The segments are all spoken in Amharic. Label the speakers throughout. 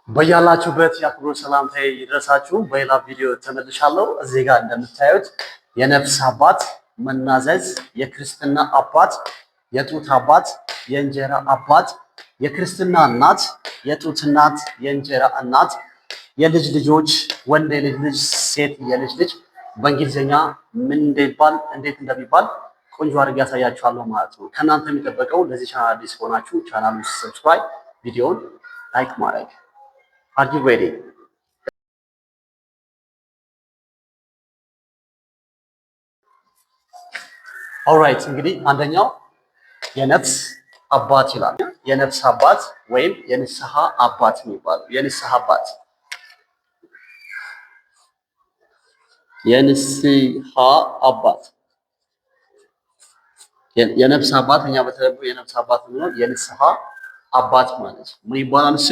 Speaker 1: በያላችሁበት የአክብሮት ሰላምታዬ ይድረሳችሁ። በሌላ ቪዲዮ ተመልሻለሁ። እዚህ ጋር እንደምታዩት የነፍስ አባት መናዘዝ፣ የክርስትና አባት፣ የጡት አባት፣ የእንጀራ አባት፣ የክርስትና እናት፣ የጡት እናት፣ የእንጀራ እናት፣ የልጅ ልጆች፣ ወንድ የልጅ ልጅ፣ ሴት የልጅ ልጅ በእንግሊዝኛ ምን እንዴት እንደሚባል ቆንጆ አድርጌ ያሳያችኋለሁ ማለት ነው። ከእናንተ የሚጠበቀው ለዚህ ቻናል አዲስ ከሆናችሁ ቻናሉን ሰብስክራይብ፣ ቪዲዮውን ላይክ ማድረግ። Are you ready? ኦልራይት እንግዲህ አንደኛው የነፍስ አባት ይላል። የነፍስ አባት ወይም የንስሐ አባት የሚባለው የንስሐ አባት የንስሐ አባት የነፍስ አባት እኛ በተለምዶ የነፍስ አባት ነው። የንስሐ አባት ማለት ምን ይባላል እሱ?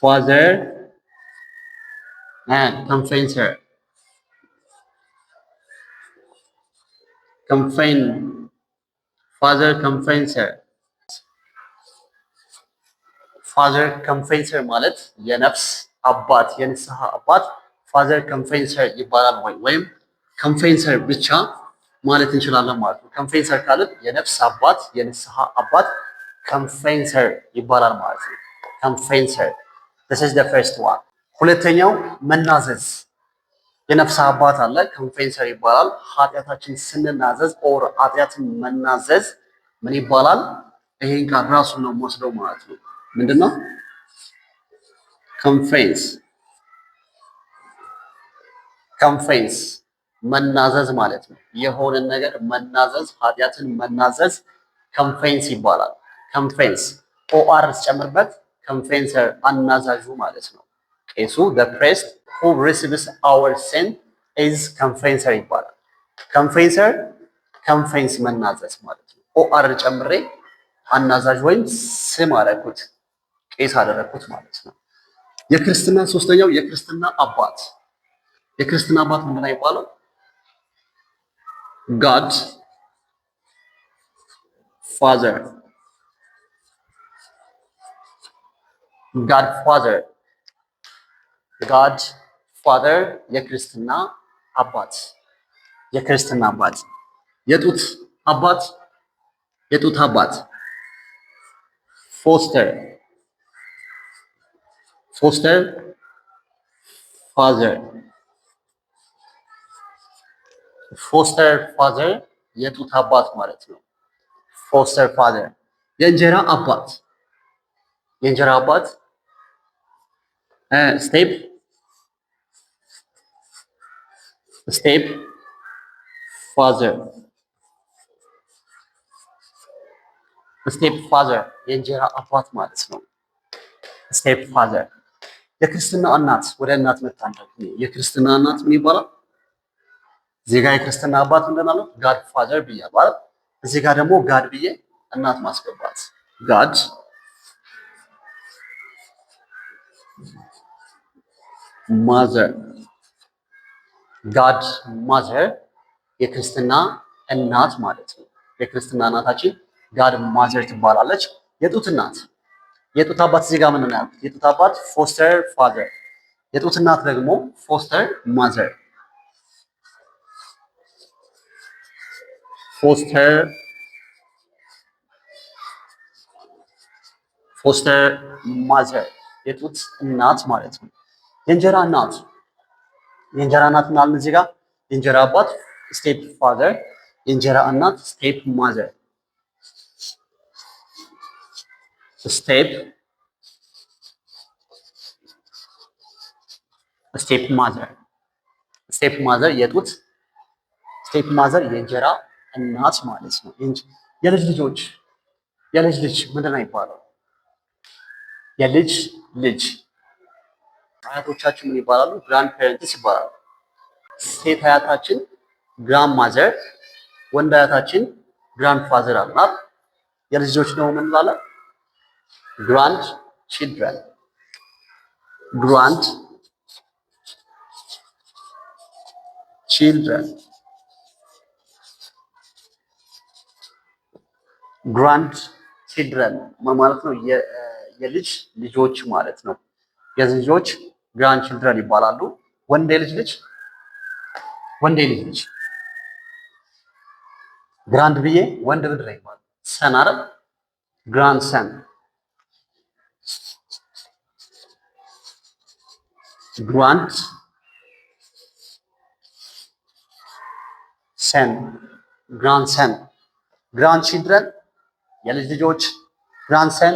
Speaker 1: Father and confessor. Father confessor. Father confessor ማለት የነፍስ አባት የንስሐ አባት ፋዘር ኮንፌንሰር ይባላል። ወይም ኮንፌንሰር ብቻ ማለት እንችላለን ማለት ነው። ኮንፌንሰር ካልን የነፍስ አባት የንስሐ አባት ኮንፌንሰር ይባላል ማለት ነው። ኮንፌንሰር this is the first one። ሁለተኛው መናዘዝ የነፍስ አባት አለ ኮንፌንሰር ይባላል። ኃጢአታችን ስንናዘዝ ኦር ኃጢአትን መናዘዝ ምን ይባላል? ይሄን ቃል ራሱን ነው የምወስደው ማለት ነው። ምንድነው? ኮንፌንስ መናዘዝ ማለት ነው። የሆነን ነገር መናዘዝ ኃጢአትን መናዘዝ ኮንፌንስ ይባላል። ኮንፌንስ ኦአር ጨምርበት ኮንፌንሰር አናዛዡ ማለት ነው። ቄሱ the priest who receives our sin is confessor ይባላል። ኮንፌንሰር ኮንፌንስ መናዘዝ ማለት ነው። ኦአር ጨምሬ አናዛዥ ወይም ስም አደረኩት ቄስ አደረኩት ማለት ነው። የክርስትና ሶስተኛው የክርስትና አባት የክርስትና አባት ምንድን ነው የሚባለው? God Father God Father የክርስትና አባት የክርስትና አባት የጡት አባት ፎስተር ፋዘር የጡት አባት ማለት ነው። ፎስተር ፋዘር የእንጀራ አባት ስቴፕ ፋዘር የእንጀራ አባት ማለት ነው። ስቴፕ ፋዘር የክርስትና እናት ወደ እናት መጣን። የክርስትና እናት ምን ይባላል? እዚህ ጋር የክርስትና አባት እንደናለው ጋድ ፋዘር ብያለሁ አይደል? እዚህ ጋር ደግሞ ጋድ ብዬ እናት ማስገባት ጋድ ማዘር የክርስትና እናት ማለት ነው። የክርስትና እናታችን ጋድ ማዘር ትባላለች። የጡት እናት የጡት አባት እዚህ ጋር ምን ነው ያልኩት? የጡት አባት ፎስተር ፋዘር፣ የጡት እናት ደግሞ ፎስተር ማዘር። ፎስተር ማዘር የጡት እናት ማለት ነው። የእንጀራ እናት ምናምን እዚህ ጋር የእንጀራ አባት ስቴፕ ፋዘር፣ የእንጀራ እናት ስቴፕ ማዘር። ስቴፕ ማዘር የጡት ስቴፕ ማዘር የእንጀራ እናት ማለት ነው። የልጅ ልጅ ምንድን ነው የሚባለው? የልጅ ልጅ አያቶቻችን ምን ይባላሉ? ግራንድ ፔረንትስ ይባላሉ። ሴት አያታችን ግራንድ ማዘር፣ ወንድ አያታችን ግራንድ ፋዘር አልናት። የልጅ ልጆች ነው ምን እንላለን? ግራንድ ቺልድረን ግራንድ ቺልድረን ማለት ነው የልጅ ልጆች ማለት ነው። የልጅ ልጆች ግራንድ ቺልድረን ይባላሉ። ወንድ ልጅ ልጅ ግራንድ ብዬ ወንድ ምድር ይባላል። ሰን አይደል? ግራንድ ሰን ግራንድ ሰን ግራንድ ቺልድረን የልጅ ልጆች፣ ግራንድ ሰን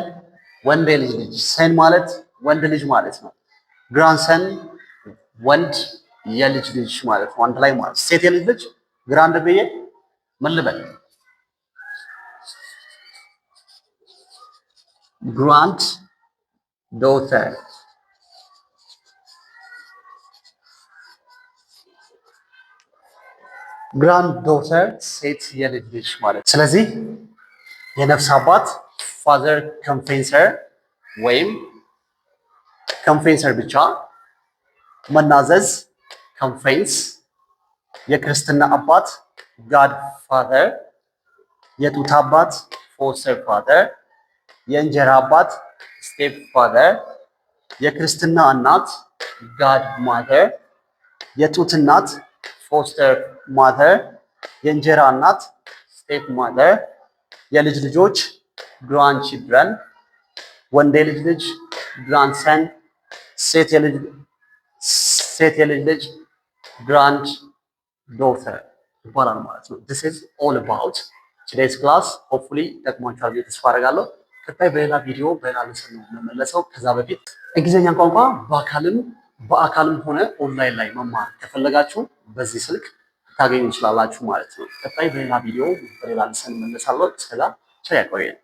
Speaker 1: ወንድ የልጅ ልጅ። ሰን ማለት ወንድ ልጅ ማለት ነው። ግራንድ ሰን ወንድ የልጅ ልጅ ማለት ነው። አንድ ላይ ማለት ሴት የልጅ ልጅ ግራንድ ብዬ ምን ልበል? ግራንድ ዶተር ግራንድ ዶተር ሴት የልጅ ልጅ ማለት። ስለዚህ የነፍስ አባት ፋዘር ኮንፌንሰር ወይም ኮንፌንሰር ብቻ፣ መናዘዝ ኮንፌንስ፣ የክርስትና አባት ጋድ ፋዘር፣ የጡት አባት ፎስተር ፋዘር፣ የእንጀራ አባት ስቴፕ ፋዘር፣ የክርስትና እናት ጋድ ማዘር፣ የጡት እናት ፎስተር ማዘር፣ የእንጀራ እናት ስቴፕ ማዘር፣ የልጅ ልጆች ግራንድ ቺልድረን፣ ወንድ የልጅ ልጅ ግራንድ ሰን፣ ሴት የልጅ ልጅ ግራንድ ዶተር ይባላል ማለት ነው። this is all about today's class hopefully ጠቅሟችኋል ብዬ ተስፋ አደርጋለሁ። ቀጣይ በሌላ ቪዲዮ በሌላ lesson ነው የምንመለሰው። ከዛ በፊት እንግሊዝኛ ቋንቋ በአካልም ሆነ ኦንላይን ላይ መማር ከፈለጋችሁ በዚህ ስልክ ታገኙ ትችላላችሁ ማለት ነው። ቀጣይ በሌላ ቪዲዮ በሌላ lesson እንመለሳለን። እስከዛ ቸር ያቆየን።